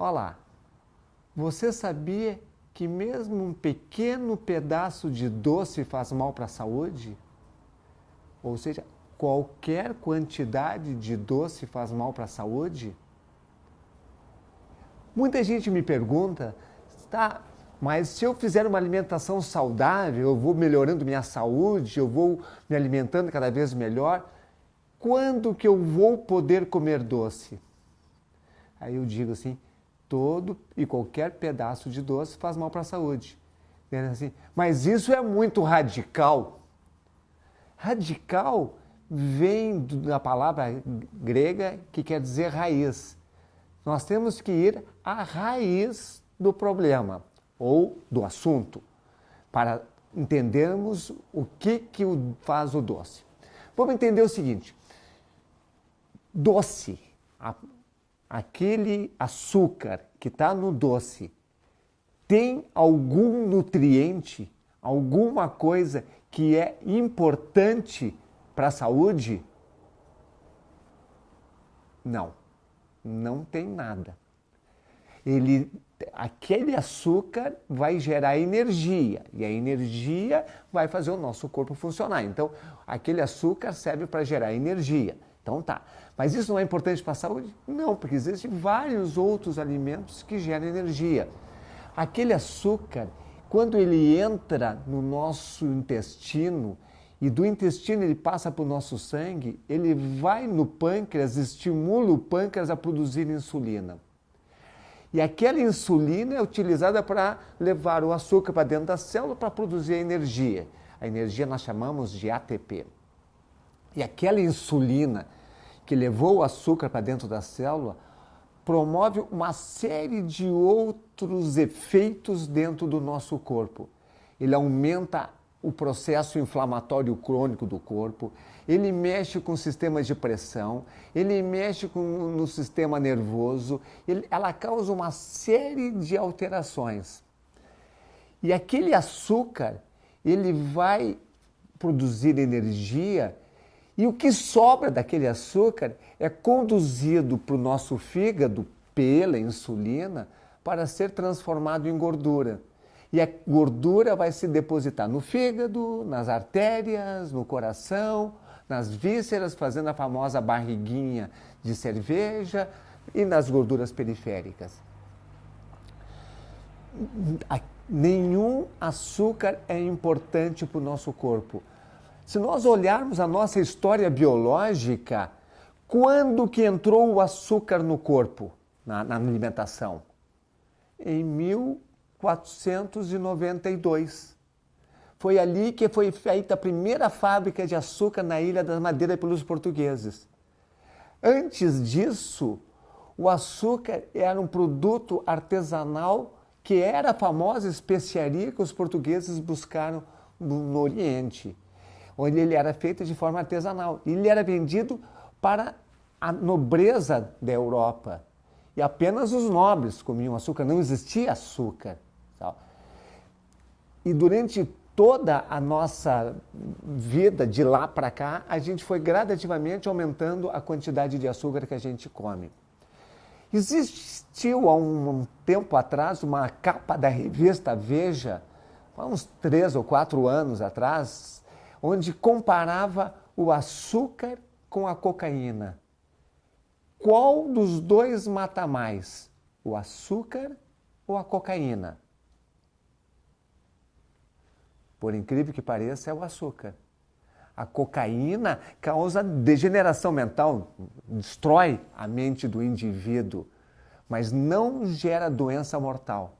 Olha lá, você sabia que mesmo um pequeno pedaço de doce faz mal para a saúde? Ou seja, qualquer quantidade de doce faz mal para a saúde? Muita gente me pergunta, tá, mas se eu fizer uma alimentação saudável, eu vou melhorando minha saúde, eu vou me alimentando cada vez melhor, quando que eu vou poder comer doce? Aí eu digo assim, todo e qualquer pedaço de doce faz mal para a saúde. Assim, mas isso é muito radical. Radical vem da palavra grega que quer dizer raiz. Nós temos que ir à raiz do problema ou do assunto para entendermos o que faz o doce. Vamos entender o seguinte: doce, aquele açúcar que está no doce, tem algum nutriente, alguma coisa que é importante para a saúde? Não, não tem nada. Aquele açúcar vai gerar energia e a energia vai fazer o nosso corpo funcionar. Então, aquele açúcar serve para gerar energia. Então tá, mas isso não é importante para a saúde? Não, porque existem vários outros alimentos que geram energia. Aquele açúcar, quando ele entra no nosso intestino e do intestino ele passa para o nosso sangue, ele vai no pâncreas, estimula o pâncreas a produzir insulina. E aquela insulina é utilizada para levar o açúcar para dentro da célula para produzir a energia. A energia nós chamamos de ATP. E aquela insulina que levou o açúcar para dentro da célula promove uma série de outros efeitos dentro do nosso corpo. Ele aumenta o processo inflamatório crônico do corpo, ele mexe com o sistema de pressão, ele mexe no sistema nervoso, ela causa uma série de alterações. E aquele açúcar, ele vai produzir energia e o que sobra daquele açúcar é conduzido para o nosso fígado pela insulina para ser transformado em gordura. E a gordura vai se depositar no fígado, nas artérias, no coração, nas vísceras, fazendo a famosa barriguinha de cerveja e nas gorduras periféricas. Nenhum açúcar é importante para o nosso corpo. Se nós olharmos a nossa história biológica, quando que entrou o açúcar no corpo, na alimentação? Em 1492. Foi ali que foi feita a primeira fábrica de açúcar na Ilha da Madeira pelos portugueses. Antes disso, o açúcar era um produto artesanal que era a famosa especiaria que os portugueses buscaram no Oriente, onde ele era feito de forma artesanal. Ele era vendido para a nobreza da Europa. E apenas os nobres comiam açúcar, não existia açúcar. E durante toda a nossa vida, de lá para cá, a gente foi gradativamente aumentando a quantidade de açúcar que a gente come. Existiu há um tempo atrás uma capa da revista Veja, há uns 3 ou 4 anos atrás, onde comparava o açúcar com a cocaína. Qual dos dois mata mais? O açúcar ou a cocaína? Por incrível que pareça, é o açúcar. A cocaína causa degeneração mental, destrói a mente do indivíduo, mas não gera doença mortal.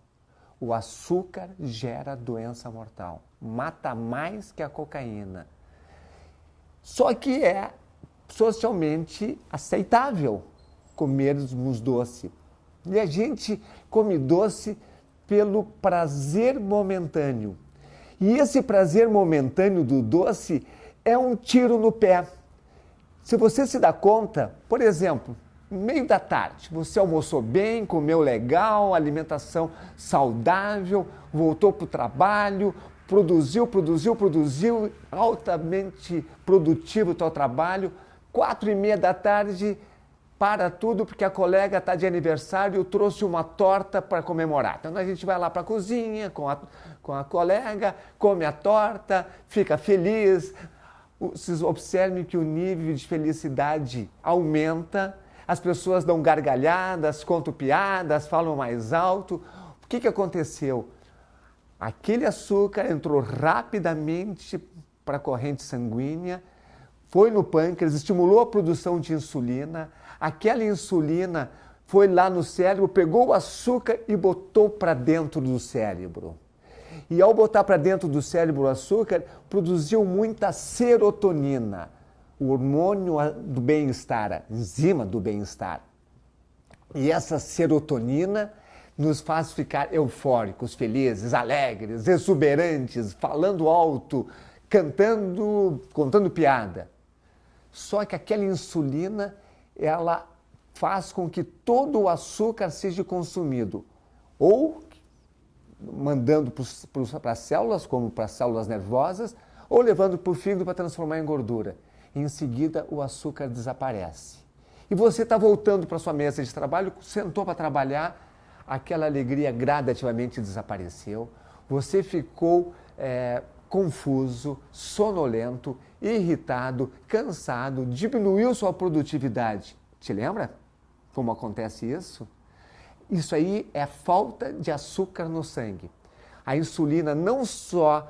O açúcar gera doença mortal, mata mais que a cocaína. Só que é socialmente aceitável comermos doce. E a gente come doce pelo prazer momentâneo. E esse prazer momentâneo do doce é um tiro no pé. Se você se dá conta, por exemplo, no meio da tarde, você almoçou bem, comeu legal, alimentação saudável, voltou para o trabalho, produziu, altamente produtivo o teu trabalho, 4:30 da tarde, para tudo porque a colega está de aniversário e trouxe uma torta para comemorar. Então a gente vai lá para a cozinha com a colega, come a torta, fica feliz. Vocês observem que o nível de felicidade aumenta, as pessoas dão gargalhadas, contam piadas, falam mais alto. O que aconteceu? Aquele açúcar entrou rapidamente para a corrente sanguínea, foi no pâncreas, estimulou a produção de insulina. Aquela insulina foi lá no cérebro, pegou o açúcar e botou para dentro do cérebro. E ao botar para dentro do cérebro o açúcar, produziu muita serotonina, o hormônio do bem-estar, a enzima do bem-estar. E essa serotonina nos faz ficar eufóricos, felizes, alegres, exuberantes, falando alto, cantando, contando piada. Só que aquela insulina, ela faz com que todo o açúcar seja consumido, ou mandando para as células, como para as células nervosas, ou levando para o fígado para transformar em gordura. Em seguida, o açúcar desaparece. E você está voltando para a sua mesa de trabalho, sentou para trabalhar, aquela alegria gradativamente desapareceu, você ficou confuso, sonolento, irritado, cansado, diminuiu sua produtividade. Te lembra como acontece isso? Isso aí é a falta de açúcar no sangue. A insulina não só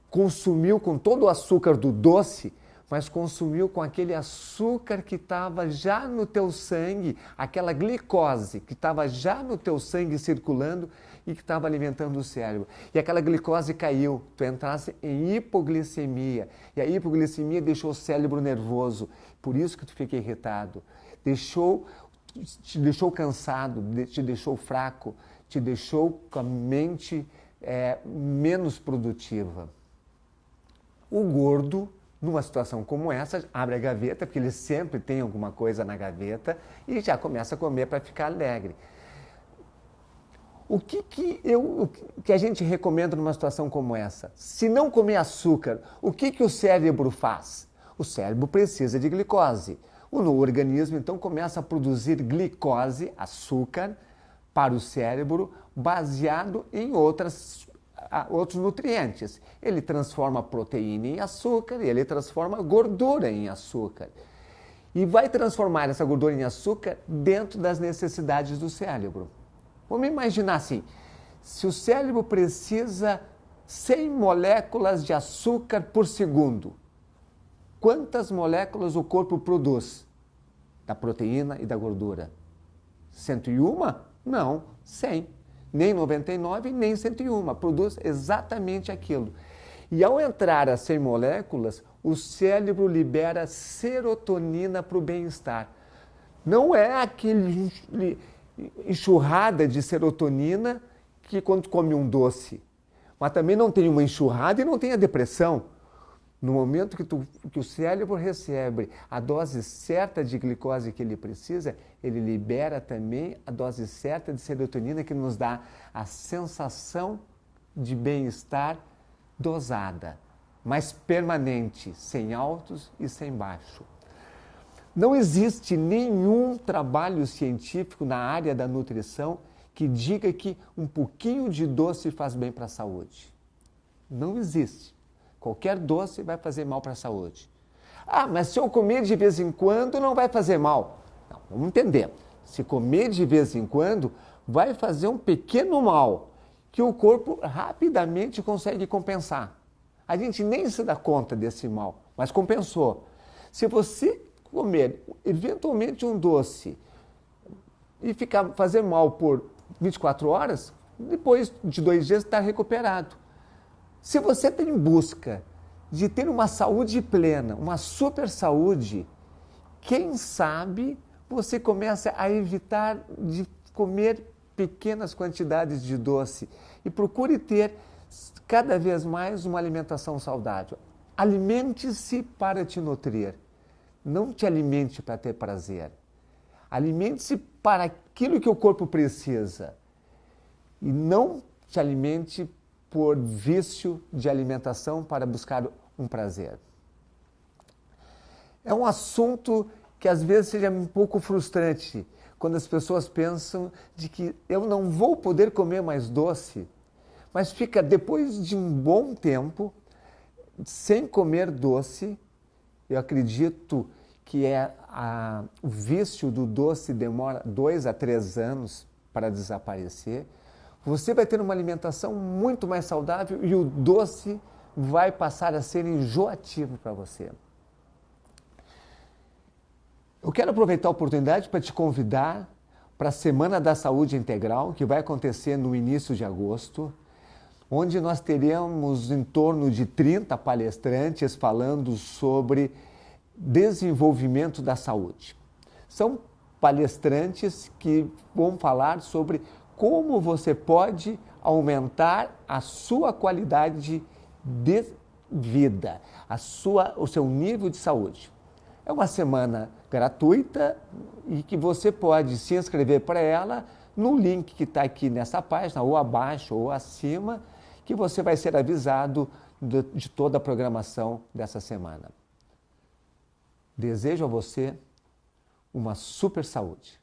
consumiu com todo o açúcar do doce, mas consumiu com aquele açúcar que estava já no teu sangue, aquela glicose que estava já no teu sangue circulando e que estava alimentando o cérebro. E aquela glicose caiu, tu entrasse em hipoglicemia. E a hipoglicemia deixou o cérebro nervoso, por isso que tu fica irritado. Te deixou cansado, te deixou fraco, te deixou com a mente menos produtiva. O gordo, numa situação como essa, abre a gaveta, porque ele sempre tem alguma coisa na gaveta, e já começa a comer para ficar alegre. O que a gente recomenda numa situação como essa? Se não comer açúcar, o que o cérebro faz? O cérebro precisa de glicose. O organismo, então, começa a produzir glicose, açúcar, para o cérebro, baseado em outros nutrientes. Ele transforma proteína em açúcar e ele transforma gordura em açúcar. E vai transformar essa gordura em açúcar dentro das necessidades do cérebro. Vamos imaginar assim, se o cérebro precisa 100 moléculas de açúcar por segundo, quantas moléculas o corpo produz da proteína e da gordura? 101? Não, 100. Nem 99, nem 101. Produz exatamente aquilo. E ao entrar a 100 moléculas, o cérebro libera serotonina para o bem-estar. Não é aquele enxurrada de serotonina que quando come um doce. Mas também não tem uma enxurrada e não tem a depressão. No momento que o cérebro recebe a dose certa de glicose que ele precisa, ele libera também a dose certa de serotonina que nos dá a sensação de bem-estar dosada, mas permanente, sem altos e sem baixos. Não existe nenhum trabalho científico na área da nutrição que diga que um pouquinho de doce faz bem para a saúde. Não existe. Qualquer doce vai fazer mal para a saúde. Ah, mas se eu comer de vez em quando não vai fazer mal. Não, vamos entender. Se comer de vez em quando vai fazer um pequeno mal que o corpo rapidamente consegue compensar. A gente nem se dá conta desse mal, mas compensou. Se você comer eventualmente um doce e fazer mal por 24 horas, depois de 2 dias está recuperado. Se você está em busca de ter uma saúde plena, uma super saúde, quem sabe você começa a evitar de comer pequenas quantidades de doce e procure ter cada vez mais uma alimentação saudável. Alimente-se para te nutrir. Não te alimente para ter prazer. Alimente-se para aquilo que o corpo precisa. E não te alimente por vício de alimentação para buscar um prazer. É um assunto que às vezes seja um pouco frustrante quando as pessoas pensam de que eu não vou poder comer mais doce, mas fica depois de um bom tempo sem comer doce. Eu acredito que o vício do doce demora 2 a 3 anos para desaparecer. Você vai ter uma alimentação muito mais saudável e o doce vai passar a ser enjoativo para você. Eu quero aproveitar a oportunidade para te convidar para a Semana da Saúde Integral, que vai acontecer no início de agosto, onde nós teremos em torno de 30 palestrantes falando sobre desenvolvimento da saúde. São palestrantes que vão falar sobre como você pode aumentar a sua qualidade de vida, o seu nível de saúde. É uma semana gratuita e que você pode se inscrever para ela no link que está aqui nessa página, ou abaixo ou acima, que você vai ser avisado de toda a programação dessa semana. Desejo a você uma super saúde.